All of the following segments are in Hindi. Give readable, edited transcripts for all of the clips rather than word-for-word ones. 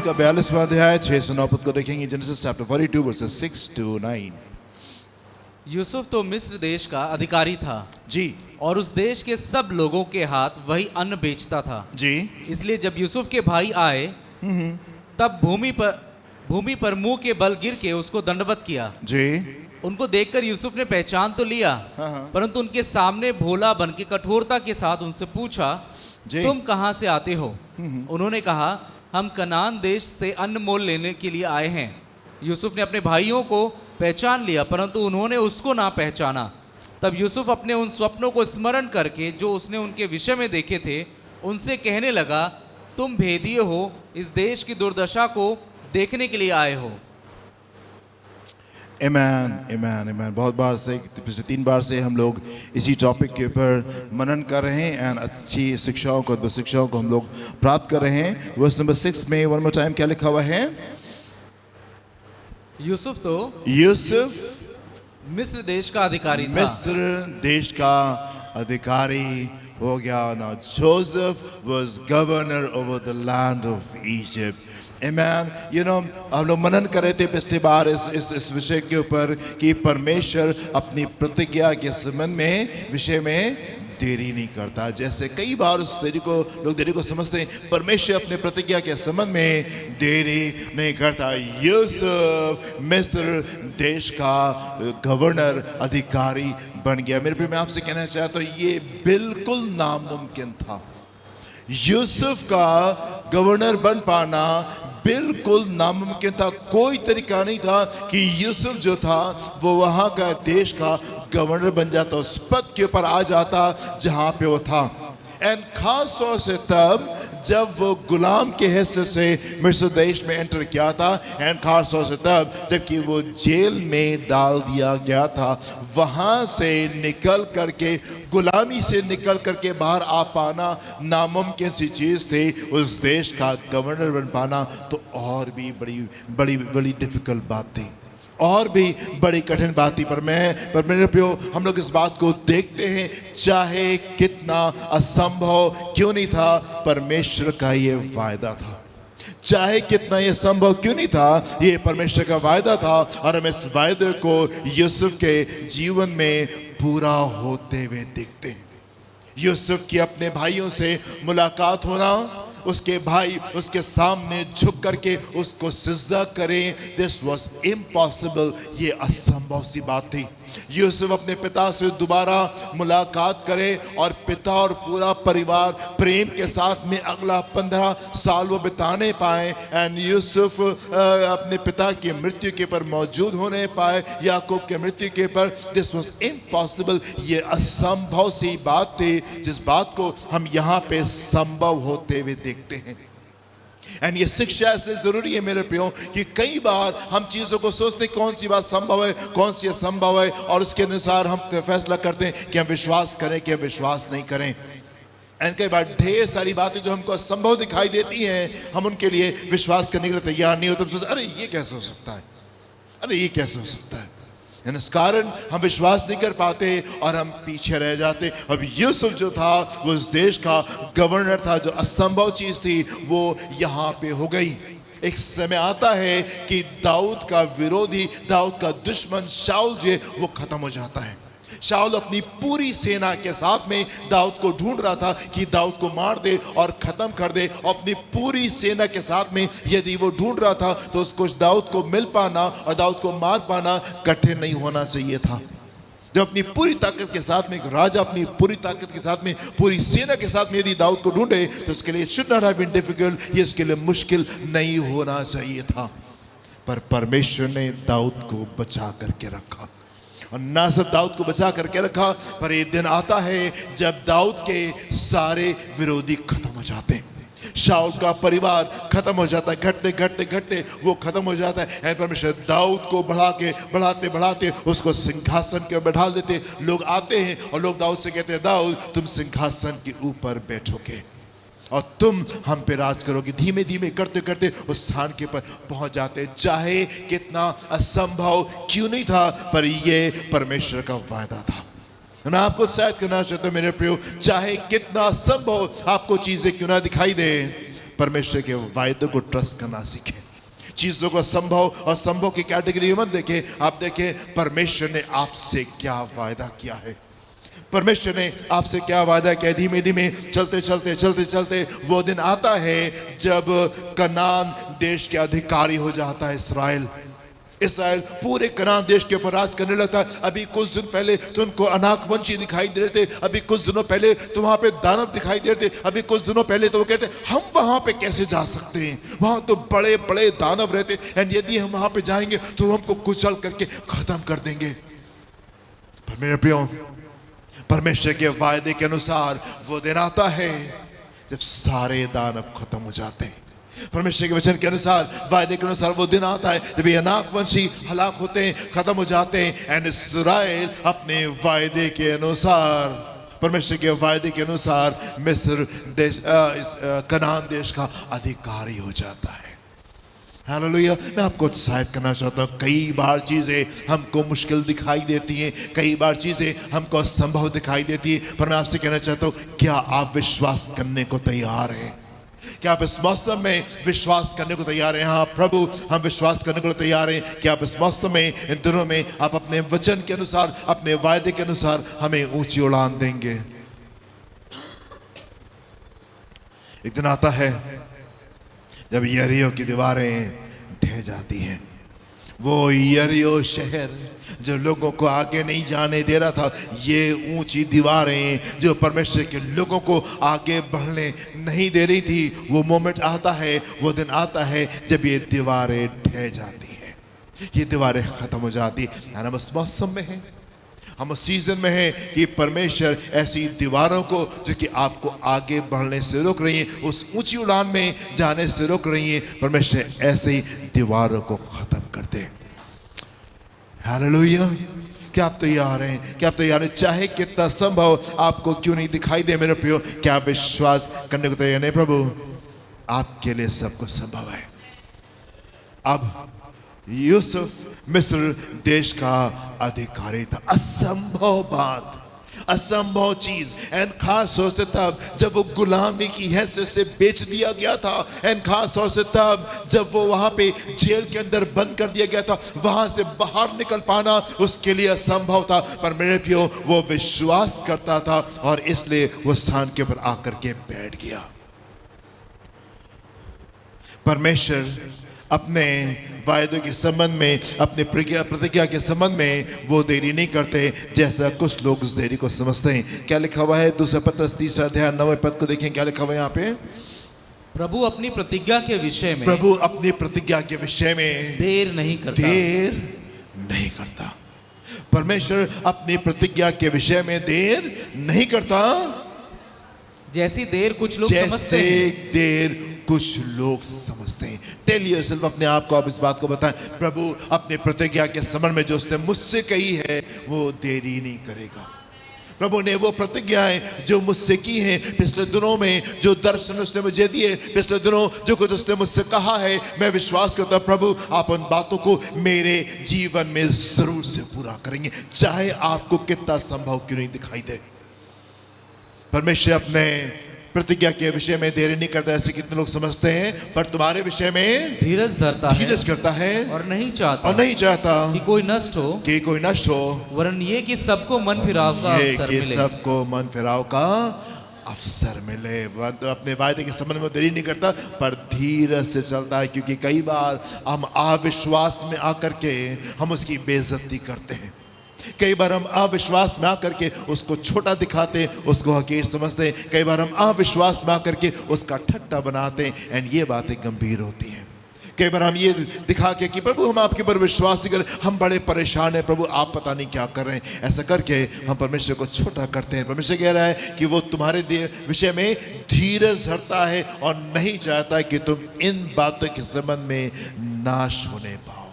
का 42वां अध्याय 6 से 9 पद को देखेंगे। Genesis chapter 42 versus 6 to 9। Yusuf तो मिस्र देश का अधिकारी था जी और उस देश के सब लोगों के हाथ वही अन्न बेचता था जी। इसलिए जब यूसुफ के भाई आए तब भूमि पर मुंह के बल गिर के उसको दंडवत किया जी। उनको देखकर यूसुफ ने पहचान तो लिया परंतु उनके सामने भोला बन के कठोरता के साथ उनसे पूछा तुम कहां से आते हो। उन्होंने कहा हम कनान देश से अन्न मोल लेने के लिए आए हैं। यूसुफ ने अपने भाइयों को पहचान लिया परंतु उन्होंने उसको ना पहचाना। तब यूसुफ अपने उन स्वप्नों को स्मरण करके जो उसने उनके विषय में देखे थे उनसे कहने लगा तुम भेदिए हो, इस देश की दुर्दशा को देखने के लिए आए हो। आमेन आमेन आमेन। बहुत बार से पिछले 3 बार से हम लोग इसी टॉपिक के ऊपर मनन कर रहे हैं एंड अच्छी शिक्षाओं को, अद्भुत शिक्षाओं को हम लोग प्राप्त कर रहे हैं। वर्स नंबर 6 में वन मोर टाइम क्या लिखा हुआ है? यूसुफ मिस्र देश का अधिकारी था। मिस्र देश का अधिकारी हो गया ना। Joseph was governor over the land of Egypt. Amen. हम लोग मनन कर रहे थे पिछली बार इस विषय के ऊपर कि परमेश्वर अपनी प्रतिज्ञा के संबंध में विषय में देरी नहीं करता। जैसे कई बार उस लोग देरी को समझते हैं, परमेश्वर अपने प्रतिज्ञा के संबंध में देरी नहीं करता। यूसुफ मिस्र देश का गवर्नर अधिकारी बन गया। मेरे प्रिय, मैं आपसे कहना चाहता हूँ ये बिल्कुल नामुमकिन था। यूसुफ का गवर्नर बन पाना बिल्कुल नामुमकिन था। कोई तरीका नहीं था कि यूसुफ जो था वो वहां का देश का गवर्नर बन जाता, उस पद के ऊपर आ जाता जहां पे वो था। एंड खास तौर से तब जब वो गुलाम के हैसियत से मिस्र देश में एंटर किया था, एंड खास तौर से तब जबकि वो जेल में डाल दिया गया था। वहां से निकल करके, गुलामी से निकल करके बाहर आ पाना नामुमकिन सी चीज थी। उस देश का गवर्नर बन पाना तो और भी बड़ी डिफिकल्ट बात थी, और भी बड़ी कठिन बात थी। पर मेरे प्रियो, हम लोग इस बात को देखते हैं, चाहे कितना असंभव क्यों नहीं था, परमेश्वर का ये वायदा था। चाहे कितना ये संभव क्यों नहीं था, ये परमेश्वर का वायदा था। और हम इस वायदे को यूसुफ के जीवन में पूरा होते हुए देखते हैं। यूसुफ की अपने भाइयों से मुलाकात होना, उसके भाई उसके सामने झुक करके उसको सिजदा करें, दिस वॉज इम्पॉसिबल। ये असंभव सी बात थी। यूसुफ अपने पिता से दोबारा मुलाकात करे और पिता और पूरा परिवार प्रेम के साथ में अगला 15 साल वो बिताने पाए। एंड यूसुफ अपने पिता की मृत्यु के पर मौजूद होने पाए, याकूब के मृत्यु के पर। This was impossible. ये असंभव सी बात थी, जिस बात को हम यहाँ पे संभव होते हुए देखते हैं। एंड ये शिक्षा इसलिए जरूरी है मेरे प्रियो कि कई बार हम चीजों को सोचते हैं कौन सी बात संभव है, कौन सी असंभव है, और उसके अनुसार हम फैसला करते हैं कि हम विश्वास करें कि हम विश्वास नहीं करें। एंड कई बार ढेर सारी बातें जो हमको असंभव दिखाई देती हैं, हम उनके लिए विश्वास करने के लिए तैयार नहीं होते। हम सोचते अरे ये कैसे हो सकता है, अरे ये कैसे हो सकता है। इस कारण हम विश्वास नहीं कर पाते और हम पीछे रह जाते। अब यूसुफ जो था वो उस देश का गवर्नर था। जो असंभव चीज थी वो यहाँ पे हो गई। एक समय आता है कि दाऊद का विरोधी, दाऊद का दुश्मन शाऊल जो है वो खत्म हो जाता है। शाऊल अपनी पूरी सेना के साथ में दाऊद को ढूंढ रहा था कि दाऊद को मार दे और खत्म कर दे। अपनी पूरी सेना के साथ में यदि वो ढूंढ रहा था तो उसको दाऊद को मिल पाना और दाऊद को मार पाना कठिन नहीं होना चाहिए था। जब अपनी पूरी ताकत के साथ में, राजा अपनी पूरी ताकत के साथ में, पूरी सेना के साथ में यदि दाऊद को ढूंढे तो उसके लिए should not have been difficult, ये उसके लिए मुश्किल नहीं होना चाहिए था। पर परमेश्वर ने दाऊद को बचा करके रखा, और ना सिर्फ दाऊद को बचा करके रखा, पर एक दिन आता है जब दाऊद के सारे विरोधी खत्म हो जाते हैं। शाऊल का परिवार खत्म हो जाता है, घटते वो खत्म हो जाता है। परमेश्वर दाऊद को बढ़ाते उसको सिंहासन के ऊपर बैठा देते। लोग आते हैं और लोग दाऊद से कहते हैं, दाऊद तुम सिंहासन के ऊपर बैठोगे और तुम हम पे राज करोगे। धीमे धीमे करते उस स्थान के पर पहुंच जाते। चाहे कितना असंभव क्यों नहीं था, पर ये परमेश्वर का वायदा था। मैं आपको उत्साहित करना चाहता हूं मेरे प्रियो, चाहे कितना असंभव आपको चीजें क्यों ना दिखाई दे, परमेश्वर के वायदे को ट्रस्ट करना सीखें। चीजों को संभव और संभव की कैटेगरी मत देखें, आप देखें परमेश्वर ने आपसे क्या वायदा किया है। परमेश्वर ने आपसे क्या वादा किया। धीमे धीमे चलते चलते चलते चलते वो दिन आता है जब कनान देश के अधिकारी हो जाता है इसराइल। इसराइल पूरे कनान देश के ऊपर राज करने लगता है। अभी कुछ दिन पहले तुमको अनाकवंशी दिखाई दे रहे थे, अभी कुछ दिनों पहले तो वहां पे दानव दिखाई दे रहे थे, अभी कुछ दिनों पहले तो वो कहते हम वहां पे कैसे जा सकते हैं, वहां तो बड़े बड़े दानव रहते एंड यदि हम वहां पे जाएंगे तो हमको कुचल करके खत्म कर देंगे। पर मेरे प्रियो, परमेश्वर के वायदे के अनुसार वो दिन आता है जब सारे दानव खत्म हो जाते हैं। परमेश्वर के वचन के अनुसार, वायदे के अनुसार वो दिन आता है जब ये अनाकवंशी हलाक होते हैं, खत्म हो जाते हैं एंड इस्राएल अपने वायदे के अनुसार, परमेश्वर के वायदे के अनुसार मिस्र देश कनान देश का अधिकारी हो जाता है। हालेलुया। मैं आपको उत्साहित करना चाहता हूँ। कई बार चीज़ें हमको मुश्किल दिखाई देती हैं, कई बार चीज़ें हमको असंभव दिखाई देती हैं, पर मैं आपसे कहना चाहता हूँ, क्या आप विश्वास करने को तैयार हैं? क्या आप इस मौसम में विश्वास करने को तैयार हैं? हाँ प्रभु, हम विश्वास करने को तैयार हैं कि आप इस मौसम में, इन दिनों में आप अपने वचन के अनुसार, अपने वायदे के अनुसार हमें ऊंची उड़ान देंगे। एक दिन आता है जब यरीहो की दीवारें ढह जाती हैं। वो यरीहो शहर जो लोगों को आगे नहीं जाने दे रहा था, ये ऊंची दीवारें जो परमेश्वर के लोगों को आगे बढ़ने नहीं दे रही थी, वो मोमेंट आता है, वो दिन आता है जब ये दीवारें ढह जाती हैं, ये दीवारें खत्म हो जाती हैं। हम उस मौसम में हैं, हम उस सीजन में हैं कि परमेश्वर ऐसी दीवारों को जो कि आपको आगे बढ़ने से रोक रही हैं, उस ऊंची उड़ान में जाने से रोक रही हैं, परमेश्वर ऐसे ही दीवारों को खत्म कर दे। हालेलुया। क्या आप तैयार हैं? क्या आप तैयार हैं? चाहे कितना संभव आपको क्यों नहीं दिखाई दे मेरे प्रियो, क्या आप विश्वास करने को तैयार नहीं? प्रभु आपके लिए सब कुछ संभव है। अब यूसुफ मिस्र देश का अधिकारी था। असंभव बात, असंभव चीज, एंड खास तौर से तब जब वो गुलामी की हैसियत से बेच दिया गया था, एंड खास तौर से तब जब वो वहां पे जेल के अंदर बंद कर दिया गया था, वहां से बाहर निकल पाना उसके लिए असंभव था। पर मेरे प्रियो, वो विश्वास करता था और इसलिए वो स्थान के ऊपर आकर के बैठ गया। परमेश्वर अपने वायदों के संबंध में, अपने प्रतिज्ञा के संबंध में वो देरी नहीं करते जैसा कुछ लोग उस देरी को समझते हैं। क्या लिखा हुआ है? दूसरा पत्रस 3 अध्याय 9 पद को देखें, क्या लिखा हुआ है यहाँ पे? प्रभु अपनी प्रतिज्ञा के विषय में, प्रभु अपनी प्रतिज्ञा के विषय में देर नहीं करता, देर नहीं करता। परमेश्वर अपनी प्रतिज्ञा के विषय में देर नहीं करता, जैसी देर कुछ लोग समझते हैं। देर कुछ लोग समझते हैं। टेल योरसेल्फ, अपने आप को आप इस बात को बताएं, प्रभु अपने प्रतिज्ञा के संबंध में जो उसने मुझसे कही है वो देरी नहीं करेगा। प्रभु ने वो प्रतिज्ञाएं जो मुझसे की हैं, पिछले दिनों में जो दर्शन उसने मुझे दिए, पिछले दिनों जो कुछ उसने मुझसे कहा है, मैं विश्वास करता हूं प्रभु आप उन बातों को मेरे जीवन में जरूर से पूरा करेंगे, चाहे आपको कितना संभव क्यों नहीं दिखाई दे। परमेश्वर अपने प्रतिज्ञा के विषय में देरी नहीं करता ऐसे कितने लोग समझते हैं, पर तुम्हारे विषय में धीरज धरता है, धीरज करता है और नहीं चाहता कि कोई नष्ट हो, वरन ये कि सबको मन फिराव का अवसर मिले। सबको मन फिराव का अवसर मिले। अपने वायदे के संबंध में देरी नहीं करता पर धीरज से चलता है, क्योंकि कई बार हम अविश्वास में आकर के हम उसकी बेइज्जती करते हैं। कई बार हम अविश्वास में आकर के उसको छोटा दिखाते, उसको हकीर समझते। कई बार हम अविश्वास में आकर के उसका ठट्टा बनाते एंड ये बातें गंभीर होती हैं। कई बार हम ये दिखा के कि प्रभु हम आपके ऊपर विश्वास नहीं कर रहे, हम बड़े परेशान हैं प्रभु, आप पता नहीं क्या कर रहे हैं। ऐसा करके हम परमेश्वर को छोटा करते हैं। परमेश्वर कह रहा है कि वो तुम्हारे विषय में धीरज धरता है और नहीं चाहता कि तुम इन बातों के संबंध में नाश होने पाओ,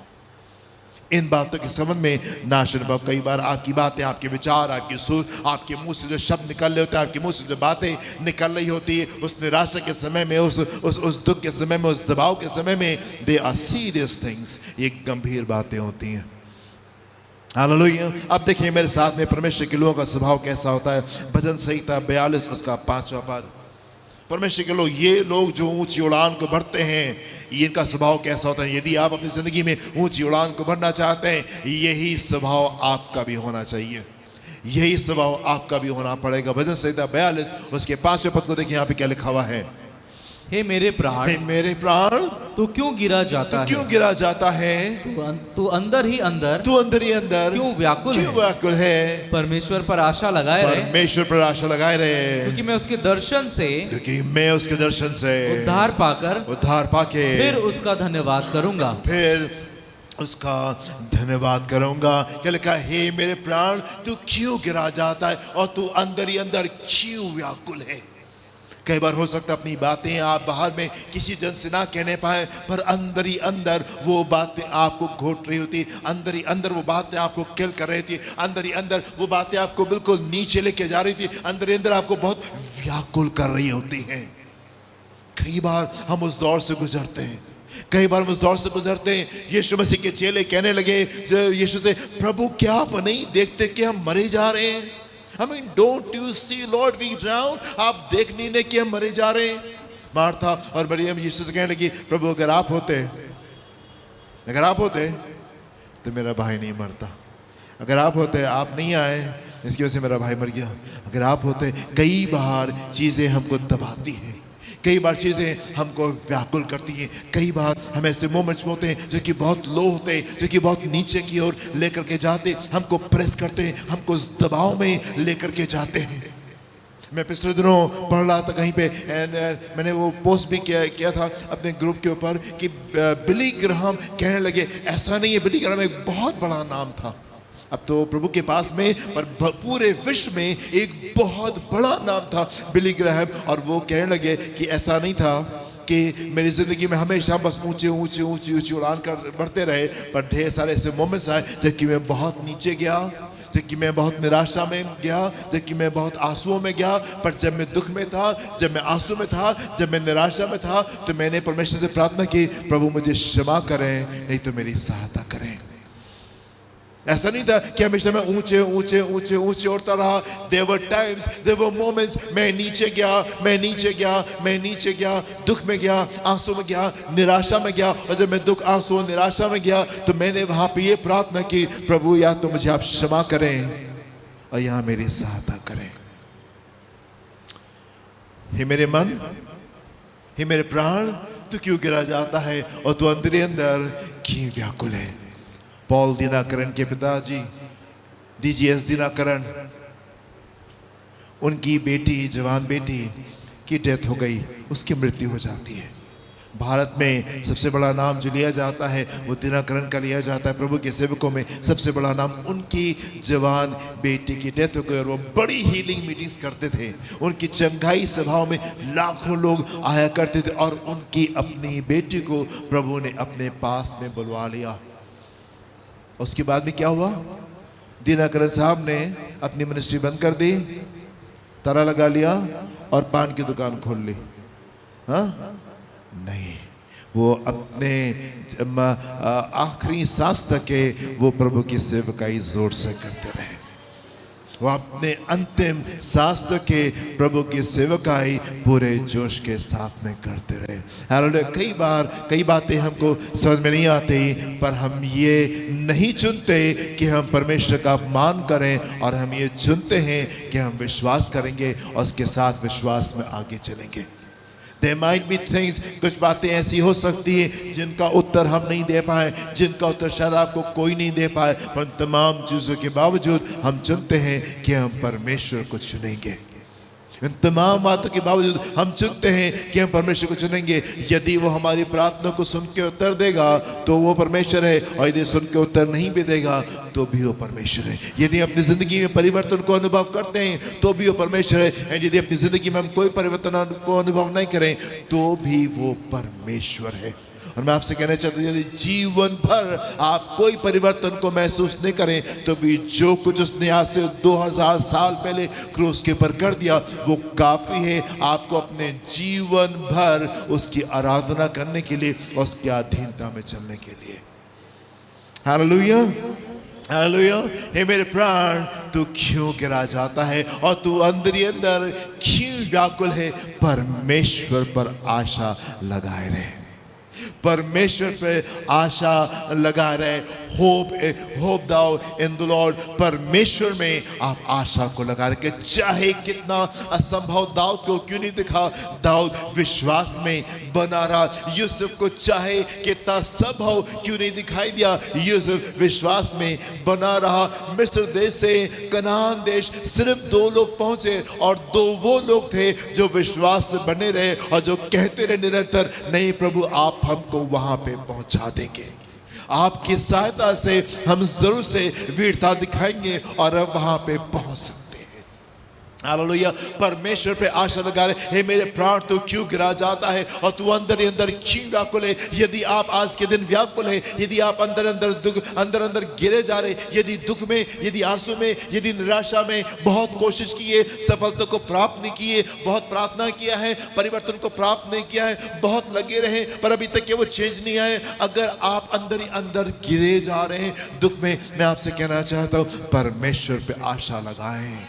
इन बातों के संबंध में नाश होने पाओ। कई बार आपकी बातें, आपके विचार, आपकी सोच, आपके मुंह से जो शब्द निकल रहे होते हैं, आपके मुंह से जो बातें निकल रही होती है, उस निराशा के समय में, उस दुख के समय में, उस दबाव के समय में, दे आर सीरियस थिंग्स, ये गंभीर बातें होती हैं। हालेलुया। अब देखिए मेरे साथ में परमेश्वर के लोगों का स्वभाव कैसा होता है। भजन संहिता 42 उसका 5वां पद, परमेश्वर के लोग, ये लोग जो ऊंची उड़ान को भरते हैं, ये इनका स्वभाव कैसा होता है? यदि आप अपनी जिंदगी में ऊंची उड़ान को भरना चाहते हैं, यही स्वभाव आपका भी होना चाहिए, यही स्वभाव आपका भी होना पड़ेगा। भजन संहिता 42 उसके 5वें पद को देखिए, यहाँ पे क्या लिखा हुआ है। हे मेरे प्राण, हे मेरे प्राण, तू क्यों गिरा जाता है? क्यों गिरा जाता है? तू अंदर ही अंदर, तू अंदर ही अंदर क्यों व्याकुल है? परमेश्वर पर आशा लगाए रहे, परमेश्वर पर आशा लगाए रहे, क्योंकि मैं उसके दर्शन से उद्धार पाके फिर उसका धन्यवाद करूंगा। क्या लिखा? हे मेरे प्राण, तू क्यों गिरा जाता है और तू अंदर ही अंदर क्यों व्याकुल है? कई बार हो सकता है अपनी बातें आप बाहर में किसी जन से ना कहने पाए, पर अंदर ही अंदर वो बातें आपको घोट रही होती, अंदर ही अंदर वो बातें आपको किल कर रही थी, अंदर ही अंदर वो बातें आपको बिल्कुल नीचे लेके जा रही थी, अंदर ही अंदर आपको बहुत व्याकुल कर रही होती हैं। कई बार हम उस दौर से गुजरते हैं, यीशु मसीह के चेले कहने लगे यीशु से, प्रभु क्या आप नहीं देखते कि हम मरे जा रहे हैं? I mean, don't you see, Lord, we drown? आप देख नहीं कि हम मरे जा रहे हैं? मार्था और मरियम यीशु से कहने लगी, प्रभु अगर आप होते तो मेरा भाई नहीं मरता। अगर आप होते, आप नहीं आए, इसकी वजह से मेरा भाई मर गया। अगर आप होते, कई बार चीज़ें हमको दबाती हैं, कई बार चीज़ें हमको व्याकुल करती हैं, कई बार हम ऐसे मोमेंट्स होते हैं जो कि बहुत लो होते हैं, जो कि बहुत नीचे की ओर लेकर के जाते, हमको प्रेस करते हैं, हमको उस दबाव में लेकर के जाते हैं। मैं पिछले दिनों पढ़ रहा था कहीं पे, मैंने वो पोस्ट भी किया था अपने ग्रुप के ऊपर कि बिली ग्राहम कहने लगे, ऐसा नहीं है, बिली ग्राहम एक बहुत बड़ा नाम था, अब तो प्रभु के पास में, पर पूरे विश्व में एक बहुत बड़ा नाम था बिली ग्राहम। और वो कहने लगे कि ऐसा नहीं था कि मेरी ज़िंदगी में हमेशा बस ऊंचे उड़ान कर बढ़ते रहे, पर ढेर सारे ऐसे मोमेंट्स आए जबकि मैं बहुत नीचे गया, जबकि मैं बहुत निराशा में गया, जबकि मैं बहुत आंसुओं में गया। पर जब मैं दुख में था, जब मैं आंसू में था, जब मैं निराशा में था, तो मैंने परमेश्वर से प्रार्थना की, प्रभु मुझे क्षमा करें, नहीं तो मेरी सहायता करें। ऐसा नहीं था कि हमेशा मैं ऊंचे उड़ता रहा। There were times, there were moments, मैं नीचे गया, दुख में गया, आंसू में गया, निराशा में गया। और जब मैं दुख, आंसू और निराशा में गया, तो मैंने वहां पे ये प्रार्थना की, प्रभु या तो मुझे आप क्षमा करें और यहाँ मेरी सहायता करें। हे मेरे मन, हे मेरे प्राण, तू क्यों गिरा जाता है और तू अंदर ही अंदर क्यों व्याकुल है? पॉल दिनाकरण के पिताजी DGS दिनाकरण, उनकी बेटी, जवान बेटी की डेथ हो गई, उसकी मृत्यु हो जाती है। भारत में सबसे बड़ा नाम जो लिया जाता है वो दिनाकरण का लिया जाता है। प्रभु के सेवकों में सबसे बड़ा नाम, उनकी जवान बेटी की डेथ हो गई और वो बड़ी हीलिंग मीटिंग्स करते थे। उनकी चंगाई सभाओं में लाखों लोग आया करते थे और उनकी अपनी बेटी को प्रभु ने अपने पास में बुलवा लिया। उसके बाद में क्या हुआ? दिनाकरण साहब ने अपनी मिनिस्ट्री बंद कर दी, ताला लगा लिया और पान की दुकान खोल ली। हाँ नहीं, वो अपने आखिरी सांस तक के वो प्रभु की सेवकाई जोर से करते रहे। वो अपने अंतिम सांस तक के प्रभु की सेवकाई पूरे जोश के साथ में करते रहे। हालेलुया। कई बातें हमको समझ में नहीं आती, पर हम ये नहीं चुनते कि हम परमेश्वर का अपमान करें, और हम ये चुनते हैं कि हम विश्वास करेंगे और उसके साथ विश्वास में आगे चलेंगे। There might be things, कुछ बातें ऐसी हो सकती है जिनका उत्तर हम नहीं दे पाए, जिनका उत्तर शायद आपको कोई नहीं दे पाए, पर तमाम चीज़ों के बावजूद हम चुनते हैं कि हम परमेश्वर को चुनेंगे। इन तमाम बातों के बावजूद हम चुनते हैं कि हम परमेश्वर को चुनेंगे। यदि वो हमारी प्रार्थना को सुन के उत्तर देगा तो वो परमेश्वर है, और यदि सुन के उत्तर नहीं भी देगा तो भी वो परमेश्वर है। यदि अपनी ज़िंदगी में परिवर्तन को अनुभव करते हैं तो भी वो परमेश्वर है, और यदि अपनी ज़िंदगी में हम कोई परिवर्तन को अनुभव नहीं करें तो भी वो परमेश्वर है। और मैं आपसे कहना चाहता हूँ, यदि जीवन भर आप कोई परिवर्तन को महसूस नहीं करें तो भी जो कुछ उसने आज से 2000 साल पहले क्रूस के ऊपर कर दिया वो काफ़ी है आपको अपने जीवन भर उसकी आराधना करने के लिए और उसकी अधीनता में चलने के लिए। Hallelujah, hallelujah. हे मेरे प्राण, तू क्यों गिरा जाता है और तू अंदर ही अंदर क्यों व्याकुल है? परमेश्वर पर आशा लगाए रहे, परमेश्वर पे आशा लगा रहे। Hope thou in the Lord. परमेश्वर में आप आशा को लगा रहे। चाहे कितना असंभव दाऊद को क्यों नहीं दिखा, दाऊद विश्वास में बना रहा। यूसुफ को चाहे कितना संभव क्यों नहीं दिखाई दिया, यूसुफ विश्वास में बना रहा। मिस्र देश से कनान देश सिर्फ 2 लोग पहुंचे और 2 वो लोग थे जो विश्वास से बने रहे और जो कहते रहे निरंतर, नहीं प्रभु आप हमको वहां पे पहुंचा देंगे, आपकी सहायता से हम जरूर से वीरता दिखाएंगे और हम वहां पे पहुंच सकते हैं। हालेलुया। परमेश्वर पे आशा लगा रहे। हे मेरे प्राण, तू क्यों गिरा जाता है और तू अंदर ही अंदर क्यों व्याकुल है? यदि आप आज के दिन व्याकुल है, यदि आप अंदर अंदर गिरे जा रहे, यदि दुख में, यदि आंसू में, यदि निराशा में बहुत कोशिश की है, सफलता को प्राप्त नहीं की है, बहुत प्रार्थना किया है, परिवर्तन को प्राप्त नहीं किया है, बहुत लगे रहे पर अभी तक ये वो चेंज नहीं आए, अगर आप अंदर ही अंदर गिरे जा रहे हैं दुख में, मैं आपसे कहना चाहता हूं परमेश्वर पे आशा लगाएं,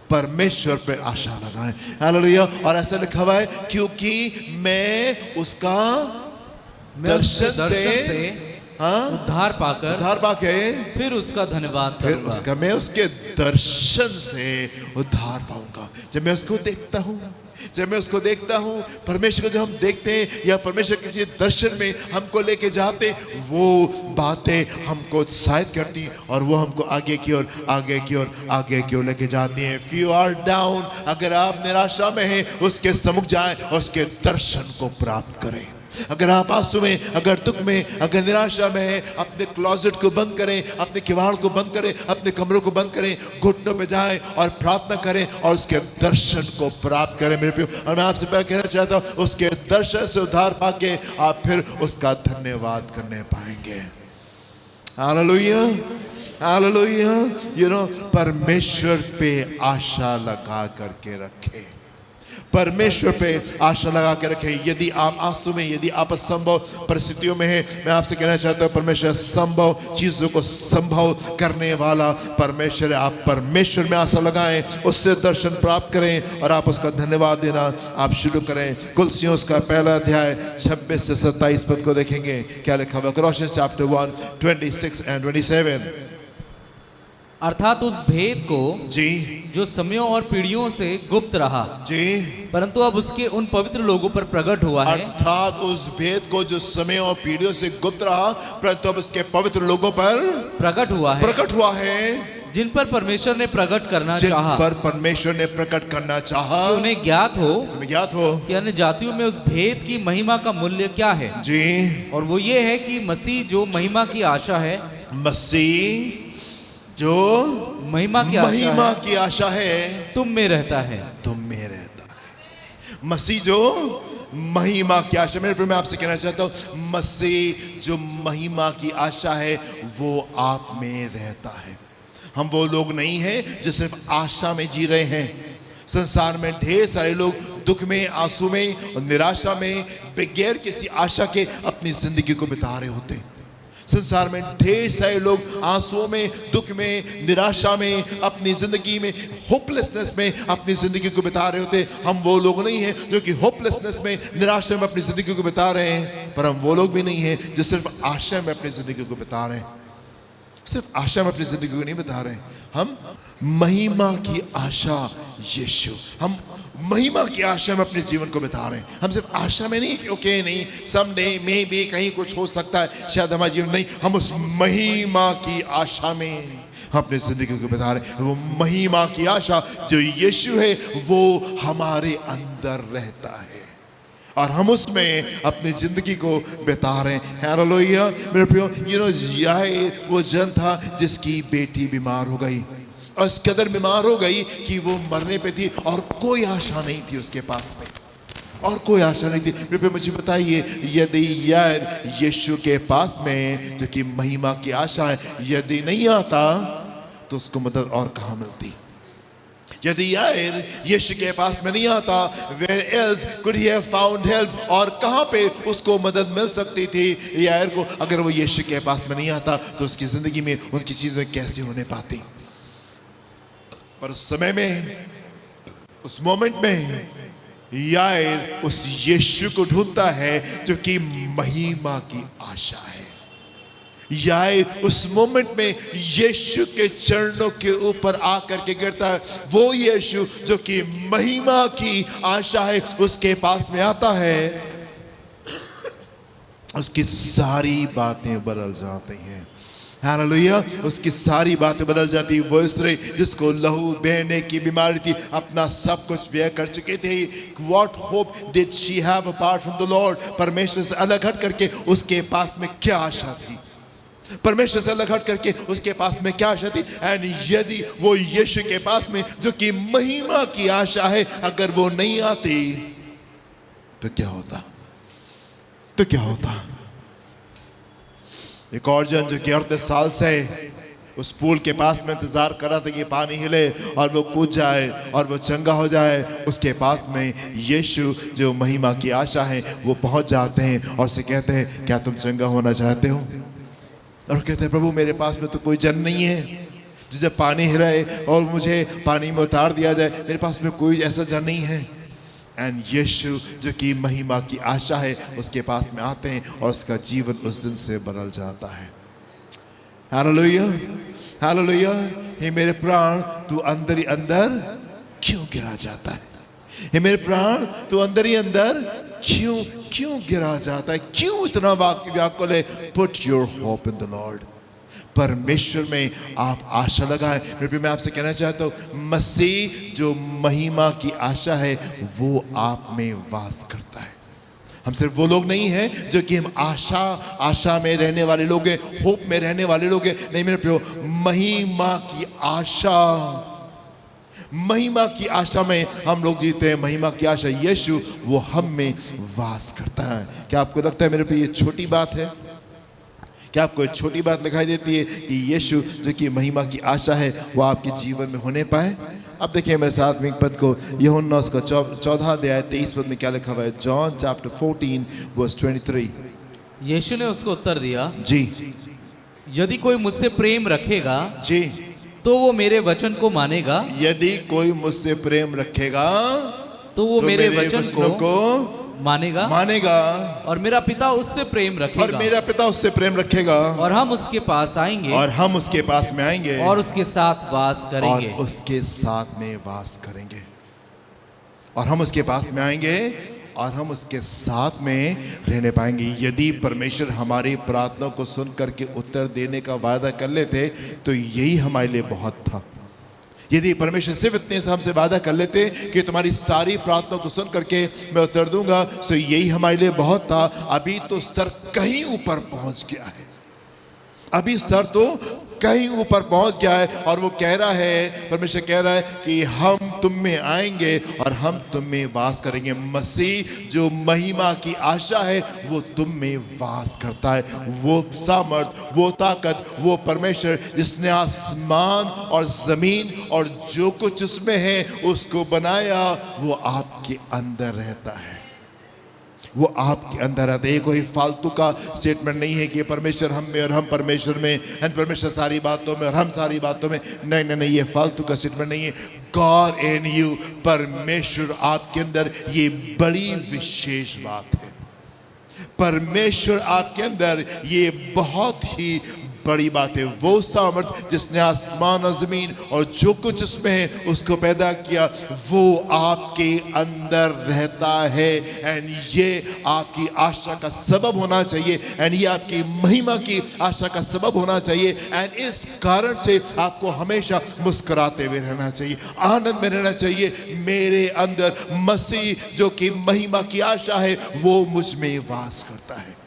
परमेश्वर पे आशा लगाएं। हालेलुया। और ऐसा लिखा हुआ है, क्योंकि मैं उसका दर्शन से उद्धार पाके फिर उसका धन्यवाद करूंगा। मैं उसके दर्शन से उद्धार पाऊंगा। जब मैं उसको देखता हूँ, परमेश्वर को जब हम देखते हैं या परमेश्वर किसी दर्शन में हमको लेके जाते, वो बातें हमको उत्साहित करती और वो हमको आगे की ओर लेके जाती हैं। If you are down, अगर आप निराशा में हैं, उसके सम्मुख जाएं और उसके दर्शन को प्राप्त करें। अगर आप आंसू में, अगर दुख में, अगर निराशा में है, अपने क्लोजेट को बंद करें, अपने किवाड़ को बंद करें, अपने कमरों को बंद करें, घुटनों में जाएं और प्रार्थना करें और उसके दर्शन को प्राप्त करें मेरे प्रियो। और मैं आपसे कहना चाहता हूं, उसके दर्शन से उद्धार पाके आप फिर उसका धन्यवाद करने पाएंगे। Hallelujah, hallelujah. यू नो, परमेश्वर पे आशा लगा करके रखें, परमेश्वर पे आशा लगा के रखें। यदि आप आंसू में, यदि आप असंभव परिस्थितियों में हैं, मैं आपसे कहना चाहता हूं परमेश्वर संभव चीजों को संभव करने वाला परमेश्वर है। आप परमेश्वर में आशा लगाएं, उससे दर्शन प्राप्त करें और आप उसका धन्यवाद देना आप शुरू करें। कुलसियों का 1 अध्याय 26 से 27 पद को देखेंगे, क्या लिखा हुआ। Colossians chapter 1 26 and 27। अर्थात उस भेद को जी, जो समयों और पीढ़ियों से गुप्त रहा जी, परंतु अब उसके उन पवित्र लोगों पर प्रकट हुआ है। अर्थात उस भेद को जो समयों और पीढ़ियों से गुप्त रहा, परंतु अब उसके पवित्र लोगों पर प्रकट हुआ है, जिन पर परमेश्वर ने प्रकट करना चाहा, पर परमेश्वर ने प्रकट करना चाहा, उन्हें ज्ञात हो कि अन्य जातियों में उस भेद की महिमा का मूल्य क्या है। जी, और वो ये है कि मसीह जो महिमा की आशा है, मसीह जो महिमा की आशा है तुम में रहता है, मसीह जो महिमा की आशा। मेरे प्रिय, मैं आपसे कहना चाहता हूं, मसीह जो महिमा की आशा है वो आप में रहता है। हम वो लोग नहीं हैं जो सिर्फ आशा में जी रहे हैं। संसार में ढेर सारे लोग दुख में, आंसू में और निराशा में बगैर किसी आशा के अपनी जिंदगी को बिता रहे होते हैं। संसार में ढेर सारे लोग आंसुओं में, दुख में, निराशा में, अपनी जिंदगी में, होपलेसनेस में अपनी जिंदगी को बिता रहे होते। हम वो लोग नहीं हैं जो कि होपलेसनेस में, निराशा में अपनी जिंदगी को बिता रहे हैं, पर हम वो लोग भी नहीं हैं जो सिर्फ आशा में अपनी जिंदगी को बिता रहे हैं। सिर्फ आशा में अपनी जिंदगी को नहीं बिता रहे, हम महिमा की आशा यीशु, हम महिमा की आशा में अपने जीवन को बिता रहे हैं। हम सिर्फ आशा में नहीं कि ओके नहीं, समडे में भी कहीं कुछ हो सकता है, शायद हमारा जीवन नहीं, हम उस महिमा की आशा में अपने जिंदगी को बिता रहे हैं। वो महिमा की आशा जो यीशु है वो हमारे अंदर रहता है और हम उसमें अपनी जिंदगी को बिता रहे हैं। हालेलुया। मेरे प्रियो, यू नो, याईर वो जन था जिसकी बेटी बीमार हो गई और इस कदर बीमार हो गई कि वो मरने पे थी और कोई आशा नहीं थी उसके पास में, और कोई आशा नहीं थी। मेरे प्रियो, मुझे बताइए, यदि याईर यीशु के पास में जो कि महिमा की आशा है, यदि नहीं आता तो उसको मदद और कहाँ मिलती। यदि यायर यीशु के पास में नहीं आता, where else could he have found help? और कहाँ पे उसको मदद मिल सकती थी यायर को? अगर वो यीशु के पास में नहीं आता तो उसकी जिंदगी में उनकी चीजें कैसे होने पाती? पर उस समय में, उस मोमेंट में यायर उस यीशु को ढूंढता है जो कि महिमा की आशा है। यायर उस मोमेंट में यीशु के चरणों के ऊपर आकर के गिरता है। वो यीशु जो कि महिमा की आशा है, उसके पास में आता है, उसकी सारी बातें बदल जाती हैं। हालेलुया, उसकी सारी बातें बदल जाती। वो स्त्री जिसको लहू बहने की बीमारी थी, अपना सब कुछ व्यय कर चुकी थी। What hope did she have apart from the Lord? परमेश्वर से अलग हट करके उसके पास में क्या आशा थी? परमेश्वर से अलग हट करके उसके पास में क्या आशा थी? एंड यदि वो यीशु के पास में जो कि महिमा की आशा है, अगर वो नहीं आती तो क्या होता? तो क्या होता? एक और जन जो कि 38 साल से उस पुल के पास में इंतजार कर रहा था कि पानी हिले और वो कूद जाए और वो चंगा हो जाए, उसके पास में यीशु जो महिमा की आशा है वो पहुंच जाते हैं और उसे कहते हैं, क्या तुम चंगा होना चाहते हो? और कहते हैं, प्रभु मेरे पास में तो कोई जन नहीं है जिसे पानी हिलाए और मुझे पानी में उतार दिया जाए, मेरे पास में कोई ऐसा जन नहीं है। एंड यीशु जो कि महिमा की आशा है उसके पास में आते हैं और उसका जीवन उस दिन से बदल जाता है। Hallelujah, hallelujah. हे मेरे प्राण, तू अंदर ही अंदर क्यों गिरा जाता है? हे मेरे प्राण, तू अंदर ही अंदर क्यों गिरा जाता है? क्यों इतना व्याकुल है? Put your hope in the Lord. परमेश्वर में आप आशा लगाएं। मैं आपसे कहना चाहता हूं, मसीह जो महिमा की आशा है वो आप में वास करता है। हम सिर्फ वो लोग नहीं हैं जो कि हम आशा में रहने वाले लोग हैं, होप में रहने वाले लोग हैं। नहीं मेरे प्रियो, महिमा की आशा, महिमा की आशा में हम लोग जीते हैं। महिमा की आशा यीशु वो हम में वास करता है। क्या आपको लगता है मेरे पे ये छोटी बात है? क्या आपको एक छोटी बात दिखाई देती है कि यीशु जो कि महिमा की आशा है वो आपके जीवन में होने पाए? अब देखिए मेरे साथ में एक पद को, यूहन्ना उसका 14 अध्याय 23 पद में क्या लिखा हुआ है? John chapter 14 verse 23। यीशु ने उसको उत्तर दिया, जी, यदि कोई मुझसे प्रेम रखेगा जी, तो वो मेरे वचन को मानेगा। यदि कोई मुझसे प्रेम रखेगा तो वो मेरे वचन को मानेगा और मेरा पिता उससे प्रेम रखेगा, और मेरा पिता उससे प्रेम रखेगा, और हम उसके पास आएंगे, और हम उसके पास में आएंगे, और उसके साथ वास करेंगे, और उसके साथ में वास करेंगे। और हम उसके पास में आएंगे और हम उसके साथ में रहने पाएंगे। यदि परमेश्वर हमारी प्रार्थना को सुन करके उत्तर देने का वादा कर लेते तो यही हमारे लिए बहुत था। यदि परमेश्वर सिर्फ इतने से हमसे वादा कर लेते कि तुम्हारी सारी प्रार्थना को सुन करके मैं उत्तर दूंगा, तो यही हमारे लिए बहुत था। अभी तो स्तर कहीं ऊपर पहुंच गया है, अभी स्तर तो कहीं ऊपर पहुंच गया है। और वो कह रहा है, परमेश्वर कह रहा है कि हम तुम में आएंगे और हम तुम में वास करेंगे। मसीह जो महिमा की आशा है वो तुम में वास करता है। वो सामर्थ, वो ताकत, वो परमेश्वर जिसने आसमान और जमीन और जो कुछ उसमें है उसको बनाया, वो आपके अंदर रहता है, वो आपके अंदर रहता है। ये कोई फालतू का स्टेटमेंट नहीं है कि परमेश्वर हम में और हम परमेश्वर में, एंड परमेश्वर सारी बातों में और हम सारी बातों में। नहीं नहीं नहीं, ये फालतू का स्टेटमेंट नहीं है। गॉड इन यू, परमेश्वर आपके अंदर, ये बड़ी विशेष बात है। परमेश्वर आपके अंदर, ये बहुत ही बड़ी बात है। वो सामर्थ जिसने आसमान और जमीन और जो कुछ उसमें है उसको पैदा किया, वो आपके अंदर रहता है। एंड ये आपकी आशा का सबब होना चाहिए, एंड ये आपकी महिमा की आशा का सबब होना चाहिए। एंड इस कारण से आपको हमेशा मुस्कुराते हुए रहना चाहिए, आनंद में रहना चाहिए। मेरे अंदर मसीह जो कि महिमा की आशा है वो मुझ में वास करता है।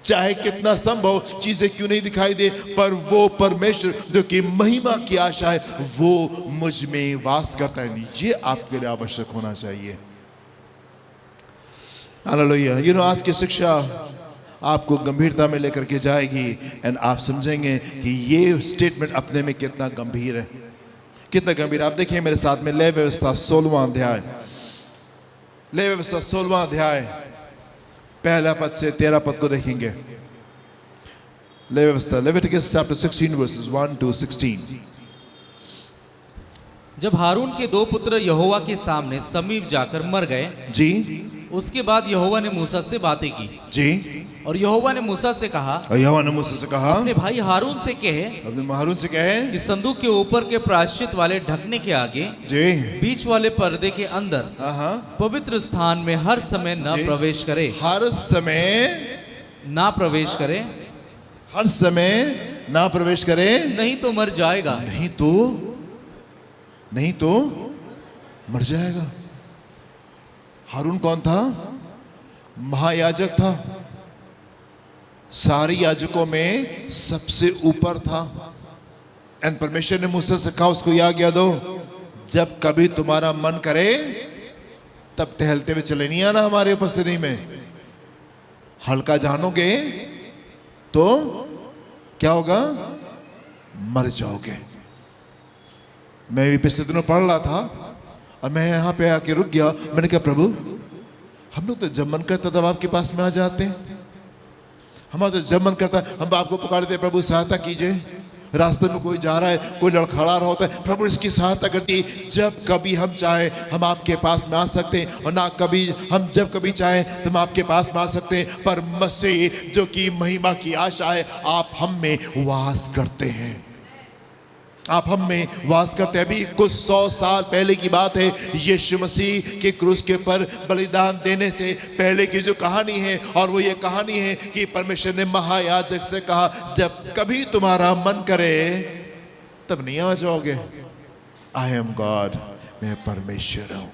चाहे कितना संभव चीजें क्यों नहीं दिखाई दे, पर वो परमेश्वर जो कि महिमा की आशा है वो मुझ में वास करता है। ये आपके लिए आवश्यक होना चाहिए। हालेलुया। आज की शिक्षा आपको गंभीरता में लेकर के जाएगी, एंड आप समझेंगे कि ये स्टेटमेंट अपने में कितना गंभीर है, कितना गंभीर। आप देखिए मेरे साथ में, लेवी व्यवस्था 16वां अध्याय, लेवी व्यवस्था 16वां अध्याय पहला पद से 13 पद को देखेंगे। लेवी व्यवस्था, Leviticus chapter 16 verses 1 to 16। जब हारून के दो पुत्र यहोवा के सामने समीप जाकर मर गए, जी उसके बाद यहोवा ने मूसा से बातें की। जी। और यहोवा ने मूसा से कहा, और यहोवा ने मूसा से कहा, अपने भाई हारून से कहे अपने हारून से कहे कि संदूक के ऊपर के प्रायश्चित वाले ढकने के आगे जी बीच वाले पर्दे के अंदर पवित्र स्थान में हर समय न प्रवेश करे, हर समय ना प्रवेश करे, हर समय ना प्रवेश करे, नहीं तो मर जाएगा। नहीं तो मर जाएगा। हारून कौन था? महायाजक था, सारे याजकों में सबसे ऊपर था। एंड परमेश्वर ने मूसा से कहा, उसको यह आज्ञा दो, जब कभी तुम्हारा मन करे तब टहलते हुए चले नहीं आना हमारे उपस्थिति में। हल्का जानोगे तो क्या होगा? मर जाओगे। मैं भी पिछले दिनों पढ़ रहा था और मैं यहाँ पे आके रुक गया। मैंने कहा, प्रभु हम लोग तो जब मन करता तब आपके पास में आ जाते हैं। हमारा तो जब मन करता है हम आपको पुकारते हैं, प्रभु सहायता कीजिए। रास्ते में कोई जा रहा है, कोई लड़खड़ा रहा होता है, प्रभु इसकी सहायता करती। जब कभी हम चाहे हम आपके पास में आ सकते हैं, और ना कभी हम जब कभी चाहे तो हम आपके पास में आ सकते हैं। पर मसीह जो कि महिमा की आशा है, आप हम में वास करते हैं, आप हम में वास करते हैं। अभी कुछ 100 साल पहले की बात है, यीशु मसीह के क्रूस के पर बलिदान देने से पहले की जो कहानी है, और वो ये कहानी है कि परमेश्वर ने महायाजक से कहा, जब कभी तुम्हारा मन करे तब नहीं आ जाओगे। आई एम गॉड, मैं परमेश्वर हूं।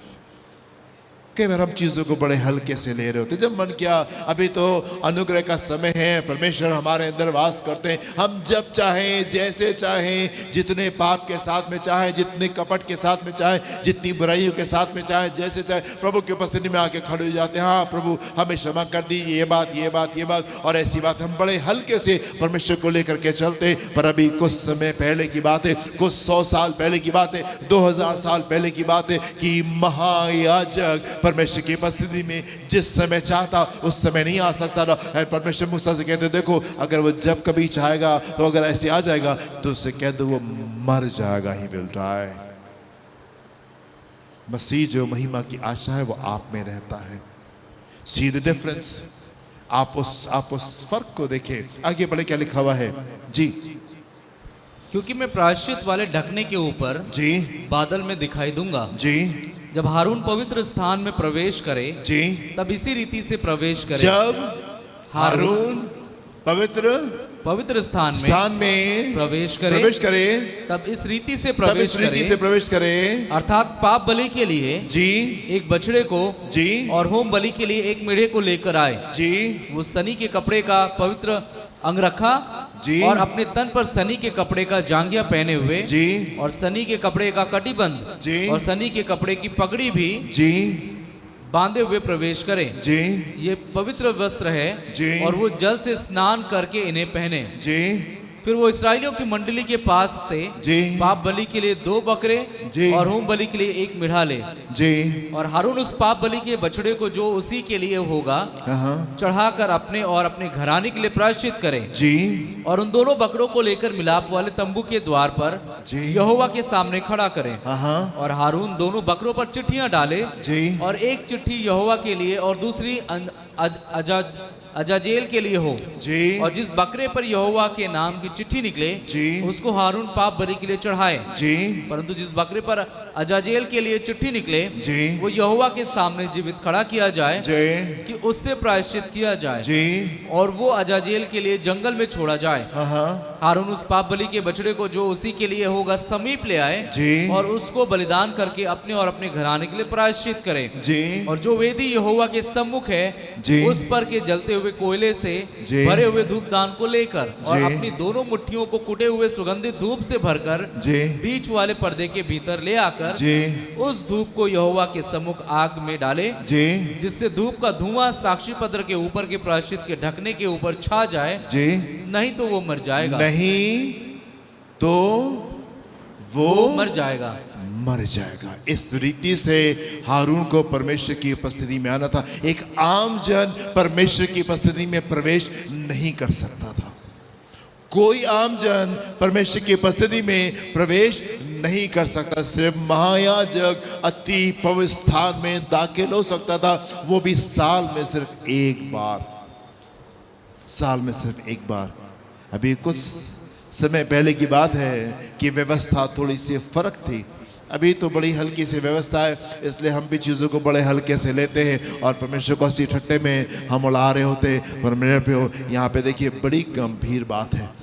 कई बार हम चीजों को बड़े हल्के से ले रहे होते। जब मन किया, अभी तो अनुग्रह का समय है, परमेश्वर हमारे अंदर वास करते हैं। हम जब चाहें, जैसे चाहें, जितने पाप के साथ में चाहे, जितने कपट के साथ में चाहे, जितनी बुराइयों के साथ में चाहे, जैसे चाहे प्रभु की उपस्थिति में आके खड़े हो जाते हैं। हाँ प्रभु हमें क्षमा कर दी, ये बात ये बात ये बात, और ऐसी बात हम बड़े हल्के से परमेश्वर को लेकर के चलते। पर अभी कुछ समय पहले की बात है, कुछ 100 साल पहले की बात है, 2000 साल पहले की बात है कि महायाजक परमेश्वर की उपस्थिति में जिस समय चाहता उस समय नहीं आ सकता था। परमेश्वर मूसा से कहते, देखो अगर वो जब कभी चाहेगा, तो अगर ऐसे आ जाएगा तो उससे कह दो वो मर जाएगा, ही विल डाई। मसीह जो महिमा की आशा है वो आप में रहता है। See the difference. आप उस फर्क को देखें। आगे बढ़े, क्या लिखा हुआ है जी? क्योंकि मैं प्रायश्चित वाले ढकने के ऊपर जी बादल में दिखाई दूंगा। जी। जब हारून पवित्र स्थान में प्रवेश करे जी, तब इसी रीति से प्रवेश करे। जब हारून पवित्र स्थान में प्रवेश करे तब इस रीति से प्रवेश करे, अर्थात पाप बलि के लिए जी एक बछड़े को जी और होम बलि के लिए एक मेढ़े को लेकर आए जी। वो सनी के कपड़े का पवित्र अंगरखा जी, और अपने तन पर सनी के कपड़े का जांघिया पहने हुए जी, और सनी के कपड़े का कटिबंध जी, और सनी के कपड़े की पगड़ी भी जी बांधे हुए प्रवेश करें। जी, ये पवित्र वस्त्र है जी, और वो जल से स्नान करके इन्हें पहने। जी। फिर वो इसराइलियों की मंडली के पास से जी पाप बलि के लिए 2 बकरे जी और होम बलि के लिए 1 मेढ़ा ले जी। और हारून उस पाप बलि के बछड़े को जो उसी के लिए होगा चढ़ाकर अपने और अपने घराने के लिए प्रायश्चित करे जी। और उन दोनों बकरों को लेकर मिलाप वाले तंबू के द्वार पर यहोवा के सामने खड़ा करे और हारून दोनों बकरों पर चिट्ठियां डाले जी। और एक चिट्ठी यहोवा के लिए और दूसरी अजाजेल के लिए हो जी। और जिस बकरे पर यहोवा के नाम की चिट्ठी निकले जी उसको हारून पाप बलि के लिए चढ़ाए जी। परंतु जिस बकरे पर अजाजेल के लिए चिट्ठी निकले जी वो यहोवा के सामने जीवित खड़ा किया जाए जी कि उससे प्रायश्चित किया जाए जी और वो अजाजेल के लिए जंगल में छोड़ा जाए। हारून उस पाप बलि के बछड़े को जो उसी के लिए होगा समीप ले आए जी और उसको बलिदान करके अपने और अपने घराने के लिए प्रायश्चित करे जी। और जो वेदी यहोवा के सम्मुख है जी उस पर के जलते हुए कोयले से भरे हुए धूपदान को लेकर और अपनी दोनों मुट्ठियों को कुटे हुए सुगंधित धूप से भरकर बीच वाले पर्दे के भीतर ले आकर उस धूप को यहोवा के सम्मुख आग में डाले जिससे धूप का धुआं साक्षी पत्र के ऊपर के प्रायश्चित के ढकने के ऊपर छा जाए, नहीं तो वो मर जाएगा। नहीं तो वो मर जाएगा। मर जाएगा। इस रीति से हारून को परमेश्वर की उपस्थिति में आना था। एक आम जन परमेश्वर की उपस्थिति में प्रवेश नहीं कर सकता था। कोई आम जन परमेश्वर की उपस्थिति में प्रवेश नहीं कर सकता। सिर्फ महायाजक अति पवित्र स्थान में दाखिल हो सकता था, वो भी साल में सिर्फ एक बार। साल में सिर्फ एक बार। अभी कुछ समय पहले की बात है कि व्यवस्था थोड़ी सी फर्क थी। अभी तो बड़ी हल्की सी व्यवस्था है, इसलिए हम भी चीज़ों को बड़े हल्के से लेते हैं और परमेश्वर को हंसी ठट्टे में हम उड़ा रहे होते हैं। पर मेरे प्रियो, यहाँ पे देखिए बड़ी गंभीर बात है।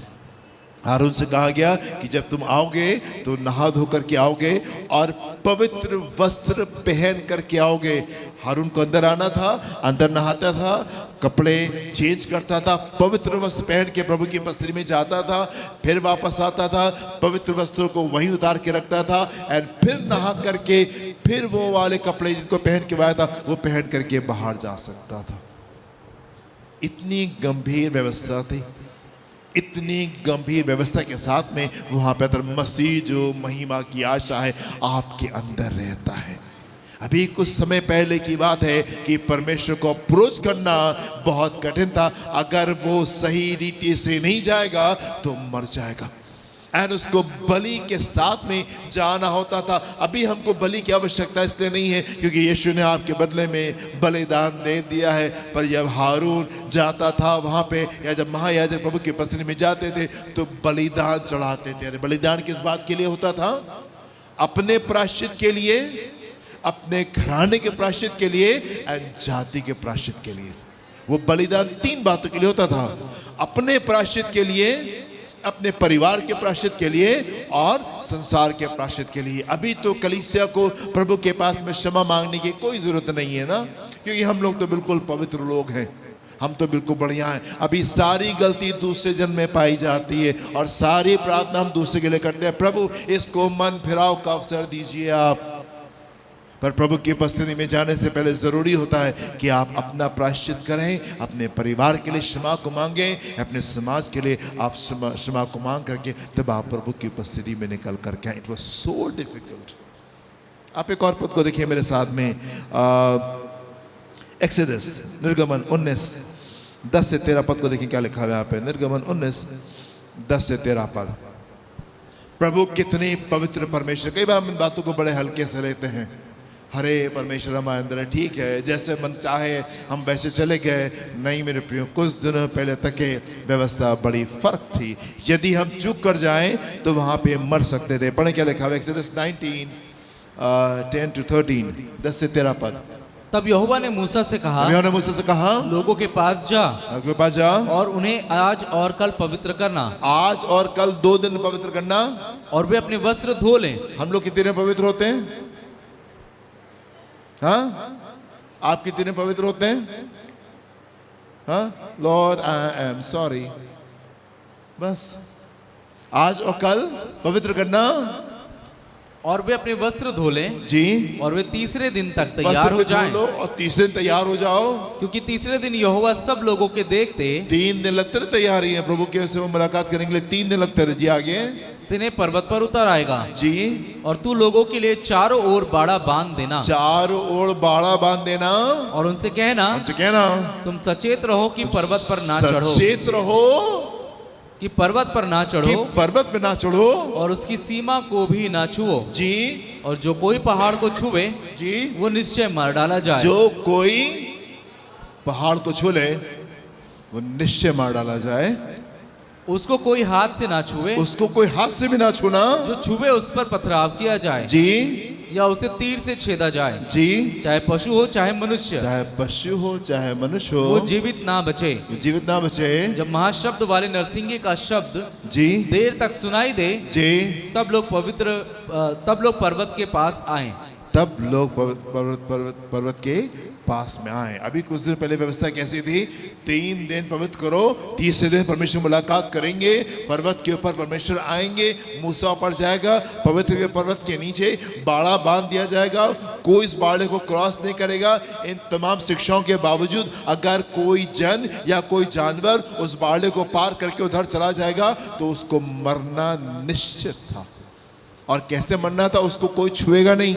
हारून से कहा गया कि जब तुम आओगे तो नहा धो करके आओगे और पवित्र वस्त्र पहन करके आओगे। हारून को अंदर आना था, अंदर नहाता था, कपड़े चेंज करता था, पवित्र वस्त्र पहन के प्रभु की उपस्थिति में जाता था, फिर वापस आता था, पवित्र वस्त्रों को वहीं उतार के रखता था एंड फिर नहा करके फिर वो वाले कपड़े जिनको पहन के आया था वो पहन करके बाहर जा सकता था। इतनी गंभीर व्यवस्था थी। इतनी गंभीर व्यवस्था के साथ में वहां पर मसीह जो महिमा की आशा है आपके अंदर रहता है। अभी कुछ समय पहले की बात है कि परमेश्वर को अप्रोच करना बहुत कठिन था। अगर वो सही रीति से नहीं जाएगा तो मर जाएगा एंड उसको बलि के साथ में जाना होता था। अभी हमको बलि की आवश्यकता इसलिए नहीं है क्योंकि यीशु ने आपके बदले में बलिदान दे दिया है। पर जब हारून जाता था वहां पे या जब महायाजक प्रभु की उपस्थिति में जाते थे तो बलिदान चढ़ाते थे। अरे बलिदान किस बात के लिए होता था? अपने प्रायश्चित के लिए, अपने घराने के प्रायश्चित के लिए एंड जाति के प्रायश्चित के लिए। वो बलिदान तीन बातों के लिए होता था। अपने प्रायश्चित के लिए, अपने परिवार के प्रायश्चित के लिए और संसार के प्रायश्चित के लिए। अभी तो कलीसिया को प्रभु के पास में क्षमा मांगने की कोई जरूरत नहीं है ना, क्योंकि हम लोग तो बिल्कुल पवित्र लोग हैं, हम तो बिल्कुल बढ़िया हैं। अभी सारी गलती दूसरे जन में पाई जाती है और सारी प्रार्थना हम दूसरे के लिए करते हैं, प्रभु इसको मन फिराव का अवसर दीजिए आप। पर प्रभु की उपस्थिति में जाने से पहले जरूरी होता है कि आप अपना प्रायश्चित करें, अपने परिवार के लिए क्षमा को मांगें, अपने समाज के लिए आप क्षमा को मांग करके तब आप प्रभु की उपस्थिति में निकल करके आए। It was so difficult. आप एक और पद को देखिए मेरे साथ में, एक्सोडस निर्गमन 19:10 से 13 पद को देखिए क्या लिखा हुआ है यहाँ पे। निर्गमन 19:10 से 13 पद। प्रभु कितने पवित्र परमेश्वर। कई बार हम इन बातों को बड़े हल्के से लेते हैं। हरे परमेश्वर हमारे अंदर है, ठीक है, जैसे मन चाहे हम वैसे चले गए। नहीं मेरे प्रियो, कुछ दिनों पहले तक के व्यवस्था बड़ी फर्क थी। यदि हम चूक कर जाएं तो वहां पे मर सकते थे। पढ़े क्या लिखा हुआ है एक्सोडस 19:10-13, 10 से 13 पद। तब यहोवा ने मूसा से कहा, लोगों के पास जा और उन्हें आज और कल पवित्र करना। आज और कल 2 दिन पवित्र करना और वे अपने वस्त्र धो लें। हम लोग कितने पवित्र होते हैं? हाँ, आप कितने पवित्र होते हैं? हाँ, लॉर्ड आई एम सॉरी। बस आज और कल पवित्र करना और वे अपने वस्त्र धो लें जी, और वे तीसरे दिन तक तैयार हो जाएं। और तीसरे दिन तैयार हो जाओ, क्योंकि तीसरे दिन यहोवा सब लोगों के देखते 3 दिन लगते रहे तैयारी है प्रभु के से वो मुलाकात करने के लिए 3 दिन लगते रहे। जी आगे। सिने पर्वत पर उतर आएगा जी, और तू लोगों के लिए चारों ओर बाड़ा बांध देना। चारों ओर बाड़ा बांध देना और उनसे कहना तुम सचेत रहो कि पर्वत पर ना चढ़ो। सचेत रहो कि पर्वत पर ना चढ़ो, पर्वत पे ना चढ़ो और उसकी सीमा को भी ना छुओ जी। और जो कोई पहाड़ को छुए जी, वो निश्चय मार डाला जाए। जो कोई पहाड़ को छू ले वो निश्चय मार डाला जाए। उसको कोई हाथ से ना छुए, उसको कोई हाथ से भी ना छूना। जो छुए उस पर पथराव किया जाए जी, या उसे तीर से छेदा जाए जी। चाहे पशु हो चाहे मनुष्य, चाहे पशु हो चाहे मनुष्य हो, वो जीवित ना बचे। जीवित ना बचे। जब महाशब्द वाले नरसिंगे का शब्द जी देर तक सुनाई दे जी, तब लोग पर्वत के पास आए। तब लोग पर्वत के पास में आए। अभी कुछ दिन पहले व्यवस्था कैसी थी? 3 दिन पवित्र करो, तीसरे दिन परमेश्वर मुलाकात करेंगे, पर्वत के ऊपर परमेश्वर आएंगे, मूसा ऊपर जाएगा, पवित्र के पर्वत के नीचे बाड़ा बांध दिया जाएगा, कोई इस बाड़े को क्रॉस नहीं करेगा। इन तमाम शिक्षाओं के बावजूद अगर कोई जन या कोई जानवर उस बाड़े को पार करके उधर चला जाएगा तो उसको मरना निश्चित था। और कैसे मरना था, उसको कोई छुएगा नहीं,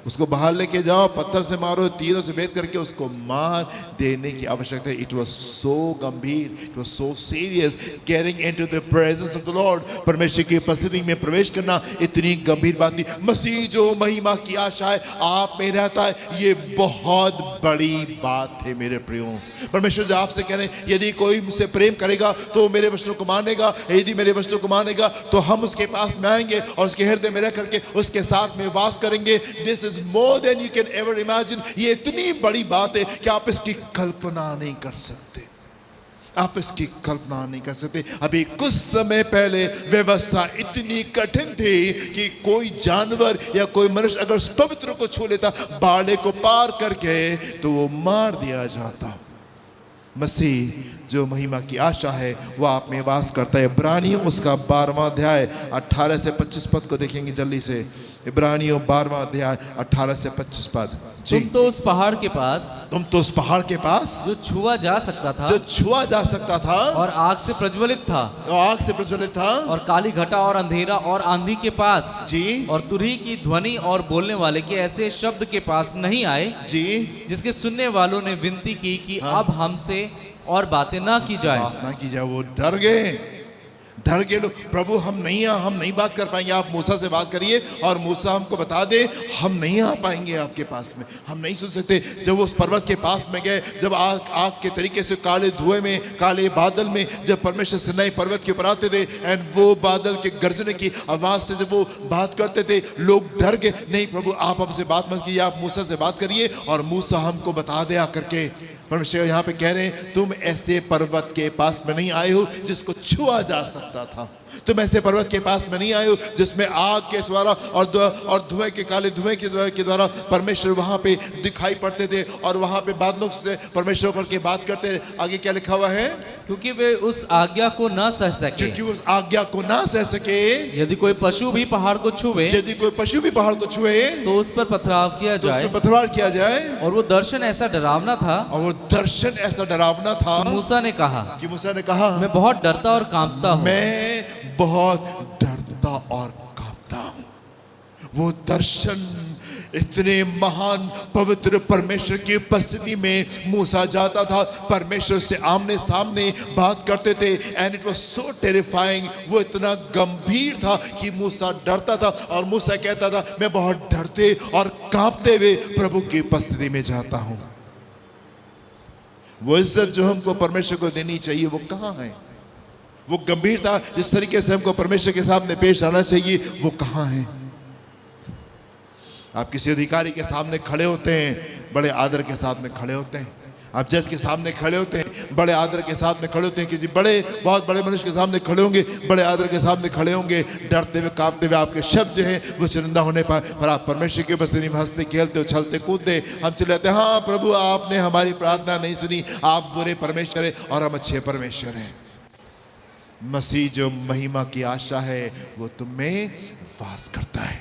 उसको बाहर लेके जाओ, पत्थर से मारो, तीरों से भेद करके उसको मार देने की आवश्यकता है। इट वाज सो गंभीर, it was so serious, getting into the presence of the Lord, परमेश्वर की उपस्थिति में प्रवेश करना इतनी गंभीर बात थी। मसीह जो महिमा की आशा है आप में रहता है, ये बहुत बड़ी बात है मेरे प्रियो। परमेश्वर जो आपसे कह रहे हैं, यदि कोई मुझसे प्रेम करेगा तो मेरे वचनों को मानेगा, यदि मेरे वचनों को मानेगा तो हम उसके पास में आएंगे और उसके हृदय में रह करके उसके साथ में वास करेंगे। This is more than you can ever imagine. ये इतनी बड़ी बात है कि आप इसकी कल्पना नहीं कर सकते, आप इसकी कल्पना नहीं कर सकते। अभी कुछ समय पहले व्यवस्था इतनी कठिन थी कि कोई जानवर या कोई मनुष्य अगर उस पवित्र को छू लेता, बाड़े को पार करके, तो वो मार दिया जाता। मसीह जो महिमा की आशा है वो आप में वास करता है। इब्रानियों उसका 12वां अध्याय 18 से 25 पद को देखेंगे जल्दी से। इब्रानियों 12वां अध्याय 18 से 25 पद। तुम तो उस पहाड़ के पास, तुम तो उस पहाड़ के पास जो छुआ जा सकता था, जो छुआ जा सकता था और आग से प्रज्वलित था, और आग से प्रज्वलित था, और काली घटा और अंधेरा और आंधी के पास जी, और तुरही की ध्वनि और बोलने वाले के ऐसे शब्द के पास नहीं आए जी, जिसके सुनने वालों ने विनती की कि अब हमसे और बातें ना की जाए। बात ना की जाए। वो डर गए लोग, प्रभु हम नहीं बात कर पाएंगे, आप मूसा से बात करिए और मूसा हमको बता दे, हम नहीं आ पाएंगे आपके पास में, हम नहीं सुन सकते। जब वो उस पर्वत के पास में गए, जब आग के तरीके से काले धुएं में, काले बादल में जब परमेश्वर सिनाई पर्वत के ऊपर आते थे, एंड वो बादल के गरजने की आवाज से जब वो बात करते थे, लोग डर गए। नहीं प्रभु आप हमसे बात मत कीजिए, आप मूसा से बात करिए और मूसा हमको बता दे आकर के। परमेश्वर यहाँ पे कह रहे हैं, तुम ऐसे पर्वत के पास में नहीं आए हो जिसको छुआ जा सकता था, तुम ऐसे पर्वत के पास में नहीं आए हो जिसमें आग के द्वारा और धुएं के, काले धुएं के द्वारा परमेश्वर वहां पे दिखाई पड़ते थे और वहां पे बादलों से परमेश्वर करके बात करते थे। आगे क्या लिखा हुआ है? क्योंकि वे उस आज्ञा को न सह सके, क्योंकि उस आज्ञा को ना सह सके। यदि कोई पशु भी पहाड़ को छुए, यदि कोई पशु भी पहाड़ को छुए तो उस पर पथराव किया तो जाए। उसमें पथराव किया जाए। और वो दर्शन ऐसा डरावना था, और वो दर्शन ऐसा डरावना था मूसा ने कहा, कि मूसा ने कहा, मैं बहुत डरता और कांपता हूँ। मैं बहुत डरता और कांपता हूं। वो दर्शन इतने महान पवित्र परमेश्वर की उपस्थिति में मूसा जाता था, परमेश्वर से आमने सामने बात करते थे, and it was so terrifying. वो इतना गंभीर था कि मूसा डरता था और मूसा कहता था मैं बहुत डरते और कांपते हुए प्रभु की उपस्थिति में जाता हूं। वो इज्जत जो हमको परमेश्वर को देनी चाहिए वो कहां है? वो गंभीरता जिस तरीके से हमको परमेश्वर के सामने पेश आना चाहिए वो कहां है? आप किसी अधिकारी के सामने खड़े होते हैं, बड़े आदर के साथ में खड़े होते हैं। आप जज के सामने खड़े होते हैं, बड़े आदर के साथ में खड़े होते हैं। किसी बहुत बड़े मनुष्य के सामने खड़े होंगे, बड़े आदर के सामने खड़े होंगे, डरते हुए कांपते हुए। आपके शब्द जो हैं वो चुनिंदा होने पर आप परमेश्वर की उपस्थिति में हंसते खेलते उछलते कूदते हम चले जाते हैं, हाँ प्रभु आपने हमारी प्रार्थना नहीं सुनी, आप बुरे परमेश्वर हैं और हम अच्छे परमेश्वर हैं। मसीह जो महिमा की आशा है वो तुम में वास करता है।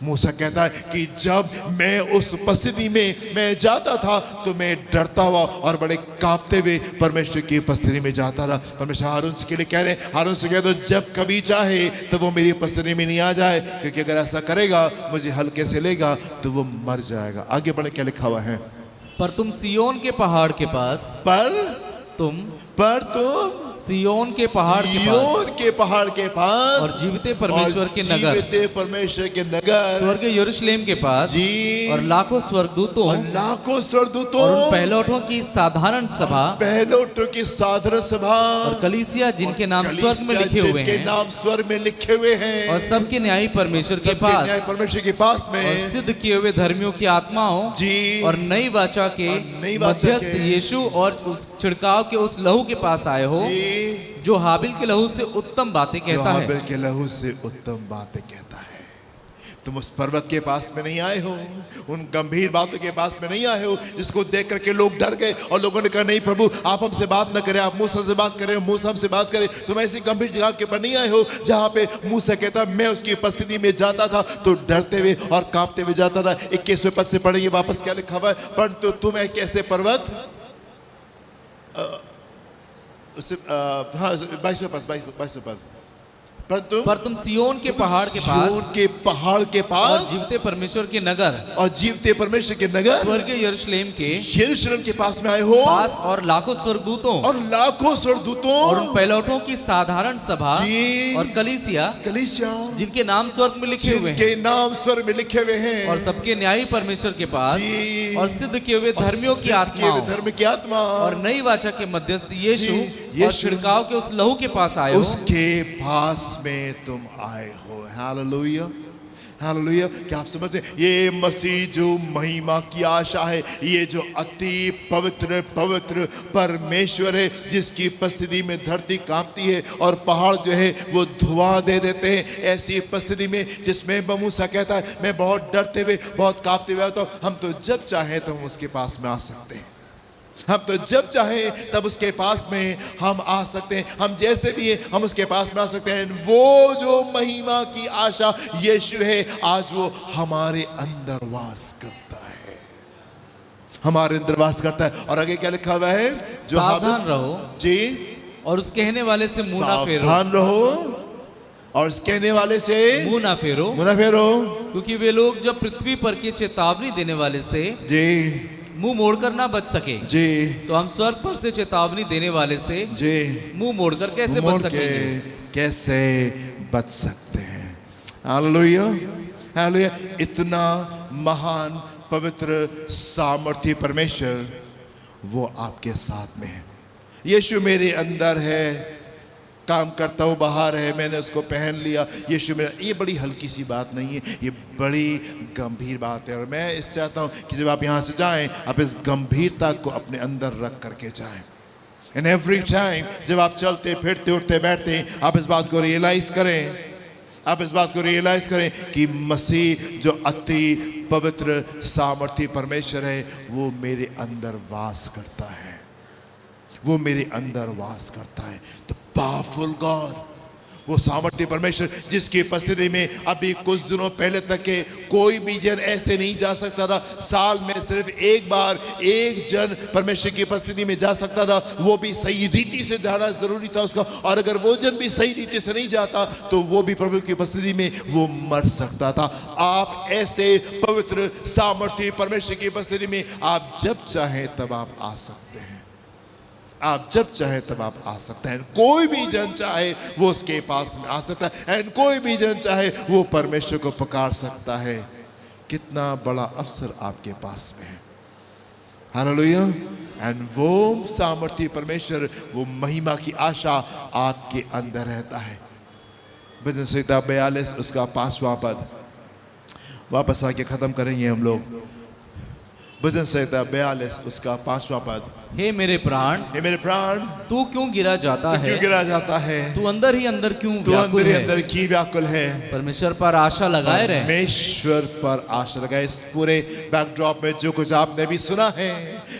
मूसा कहता है कि जब मैं उस उपस्थिति में मैं जाता था तो मैं डरता हुआ और बड़े कांपते हुए परमेश्वर की उपस्थिति में जाता था। परमेश्वर हारून से के लिए कह रहे हैं, हारून से कह दो जब कभी चाहे तो वो मेरी उपस्थिति में नहीं आ जाए, क्योंकि अगर ऐसा करेगा मुझे हल्के से लेगा तो वो मर जाएगा। आगे बढ़े क्या लिखा हुआ है? पर तुम सियोन के पहाड़ के पास, तुम सियोन के पहाड़ के पास और जीविते परमेश्वर के नगर, स्वर्ग यरूशलेम के पास जी, और लाखों स्वर्गदूतों और उन पहलौठों की साधारण सभा और कलीसिया जिनके नाम स्वर्ग में लिखे हुए हैं और सबके न्यायी परमेश्वर के पास में और सिद्ध किए हुए धर्मियों की आत्माओं जी और नई वाचा के मध्यस्थ यीशु और उस छिड़काव के उस लहू के पास आए हो जो हाबिल के लहू से उत्तम बातें कहता है। हाबिल के लहू से उत्तम बातें कहता है। तुम उस पर्वत के पास में नहीं आए हो, उन गंभीर बातों के पास में नहीं आए हो जिसको देख करके लोग डर गए और लोगों ने कहा नहीं प्रभु आप हमसे बात न करें, आप मूसा से बात करें, मूसा हमसे बात करें। तुम ऐसी गंभीर जगह के ऊपर नहीं आए हो जहां पे मूसा कहता मैं उसकी उपस्थिति में जाता था तो डरते हुए और कांपते हुए जाता था। 21वें पद से पढ़ेंगे वापस क्या लिखा हुआ है? परंतु तुम एक ऐसे पर्वत, उससे 22वें पद, पर तुम सियोन के पहाड़ के पास सिय्योन के पहाड़ के और पास जीवते परमेश्वर के नगर और जीवते परमेश्वर के नगर स्वर्गीय यरूशलेम के यरूशलेम के पास में आए हो पास और लाखों स्वर्गदूतों और लाखों स्वर्गदूतों और उन पहिलौठों की साधारण सभा जी। और कलीसिया कलीसिया जिनके नाम स्वर्ग में लिखे हुए हैं जिनके नाम स्वर्ग में लिखे हुए हैं और सबके न्यायी परमेश्वर के पास जी। और सिद्ध किए हुए और धर्मियों की सिद्ध किए आत्मा हुए धर्म की आत्मा और नई वाचा के मध्यस्थ यीशु जी, और यीशु। छिड़काव के उस लहू के पास आए हो उसके पास में तुम आए हो। Hallelujah hallelujah. क्या आप समझते हैं ये मसीह जो महिमा की आशा है, ये जो अति पवित्र पवित्र परमेश्वर है जिसकी उपस्थिति में धरती कांपती है और पहाड़ जो है वो धुआं दे देते हैं, ऐसी उपस्थिति में जिसमें मूसा कहता है मैं बहुत डरते हुए बहुत कांपते हुए आता हूं, हम तो जब चाहे तो हम उसके पास में आ सकते हैं, हम तो जब चाहे तब उसके पास में हम आ सकते हैं, हम जैसे भी हैं हम उसके पास में आ सकते हैं। वो जो महिमा की आशा यीशु है आज वो हमारे अंदर वास करता है, हमारे अंदर वास करता है। और आगे क्या लिखा हुआ है, जो सावधान रहो जी और उस कहने वाले से मुंह ना फेरो, सावधान रहो और उस कहने वाले से मुंह ना फेरो, मुंह ना फेरो, क्योंकि वे लोग जब पृथ्वी पर के चेतावनी देने वाले से जी मुंह मोड़कर ना बच सके जी तो हम स्वर्ग पर से चेतावनी देने वाले से जी मुंह मोड़कर कैसे मोड़ बच के सकेंगे। कैसे बच सकते हैं। Hallelujah hallelujah. इतना महान पवित्र सामर्थी परमेश्वर वो आपके साथ में है। यीशु मेरे अंदर है, काम करता हूँ बाहर है, मैंने उसको पहन लिया, यीशु मेरा। ये बड़ी हल्की सी बात नहीं है, ये बड़ी गंभीर बात है। और मैं इस चाहता हूँ कि जब आप यहाँ से जाएं आप इस गंभीरता को अपने अंदर रख करके जाएं। एंड एवरी टाइम जब आप चलते फिरते उठते बैठते हैं आप इस बात को रियलाइज करें, आप इस बात को रियलाइज करें कि मसीह जो अति पवित्र सामर्थी परमेश्वर है वो मेरे अंदर वास करता है, वो मेरे अंदर वास करता है। तो पावरफुल गॉड, वो सामर्थ्य परमेश्वर जिसकी उपस्थिति में अभी कुछ दिनों पहले तक के कोई भी जन ऐसे नहीं जा सकता था। साल में सिर्फ एक बार एक जन परमेश्वर की उपस्थिति में जा सकता था, वो भी सही रीति से जाना जरूरी था उसका। और अगर वो जन भी सही रीति से नहीं जाता तो वो भी प्रभु की उपस्थिति में वो मर सकता था। आप ऐसे पवित्र सामर्थ्य परमेश्वर की उपस्थिति में आप जब चाहें तब आप आ सकते हैं, आप जब चाहे तब आप आ सकते हैं। कोई भी जन चाहे वो उसके पास में आ सकता है, एंड कोई भी जन चाहे वो परमेश्वर को पुकार सकता है। कितना बड़ा अवसर आपके पास में है। हालेलुया। एंड वो सामर्थ्य परमेश्वर, वो महिमा की आशा आपके अंदर रहता है। भजन संहिता 42 उसका 5वां पद वापस आके खत्म करेंगे हम लोग। भजन संहिता 42 उसका 5वां पद। हे मेरे प्राण, हे मेरे प्राण, तू क्यों गिरा जाता तू क्यों है, गिरा जाता है, तू अंदर ही अंदर क्यों तू व्याकुल अंदर ही है। अंदर की व्याकुल है। परमेश्वर पर आशा लगाए रहे। परमेश्वर पर आशा लगाए। इस पूरे बैकड्रॉप में जो कुछ आपने भी सुना है,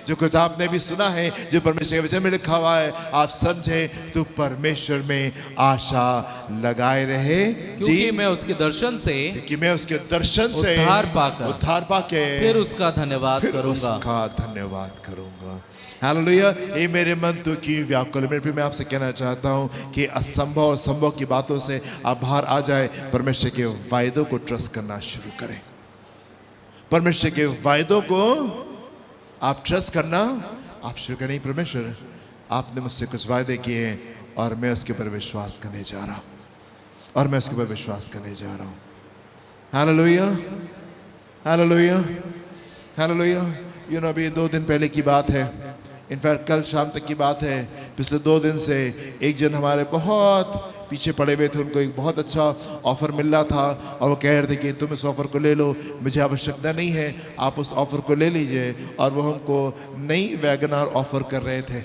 जो कुछ आपने भी सुना है, जो परमेश्वर के वचन में लिखा हुआ है, आप समझे तो परमेश्वर में आशा लगाए रहे। क्योंकि मैं उसके दर्शन से, कि मैं उसके दर्शन से उद्धार पाकर, उद्धार पाके फिर उसका धन्यवाद फिर करूंगा। उसका धन्यवाद करूंगा। हालेलुया। ये मेरे मन तो की व्याकुल। मेरे मैं आपसे कहना चाहता हूँ कि असंभव और संभव की बातों से आप बाहर आ जाए। परमेश्वर के वायदों को ट्रस्ट करना शुरू करें। परमेश्वर के वायदों को आप ट्रस्ट करना आप शुरू करें। परमेश्वर आपने मुझसे कुछ वायदे किए हैं और मैं उसके ऊपर विश्वास करने जा रहा हूँ, और मैं उसके ऊपर विश्वास करने जा रहा हूँ। Hallelujah hallelujah hallelujah. You know अभी 2 दिन पहले की बात है, इनफैक्ट कल शाम तक की बात है। पिछले 2 दिन से एक जन हमारे बहुत पीछे पड़े हुए थे, उनको एक बहुत अच्छा ऑफ़र मिल रहा था और वो कह रहे थे कि तुम इस ऑफ़र को ले लो, मुझे आवश्यकता नहीं है, आप उस ऑफ़र को ले लीजिए। और वो हमको नई वैगनार ऑफ़र कर रहे थे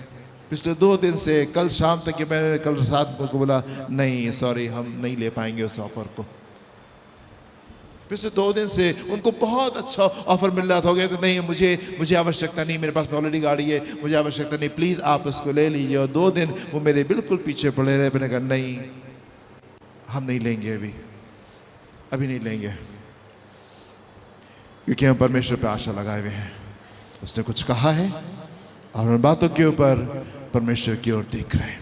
पिछले 2 दिन से। कल शाम तक मैंने कल रात को बोला नहीं सॉरी हम नहीं ले पाएंगे उस ऑफ़र को। पिछले 2 दिन से उनको बहुत अच्छा ऑफर मिल रहा था, हो गया तो नहीं मुझे आवश्यकता नहीं, मेरे पास ऑलरेडी गाड़ी है, मुझे आवश्यकता नहीं, प्लीज़ आप उसको ले लीजिए। और 2 दिन वो मेरे बिल्कुल पीछे पड़े रहे। मैंने कहा नहीं हम नहीं लेंगे, अभी नहीं लेंगे, क्योंकि हम परमेश्वर पे आशा लगाए हुए हैं। उसने कुछ कहा है और उन बातों के ऊपर परमेश्वर की ओर देख रहे हैं।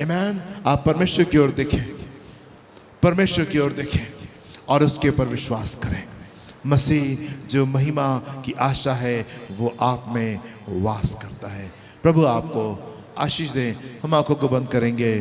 आमीन। आप परमेश्वर की ओर देखें, परमेश्वर की ओर देखें और उसके ऊपर विश्वास करें। मसीह जो महिमा की आशा है वो आप में वास करता है। प्रभु आपको आशीष दें। हम आंखों को बंद करेंगे।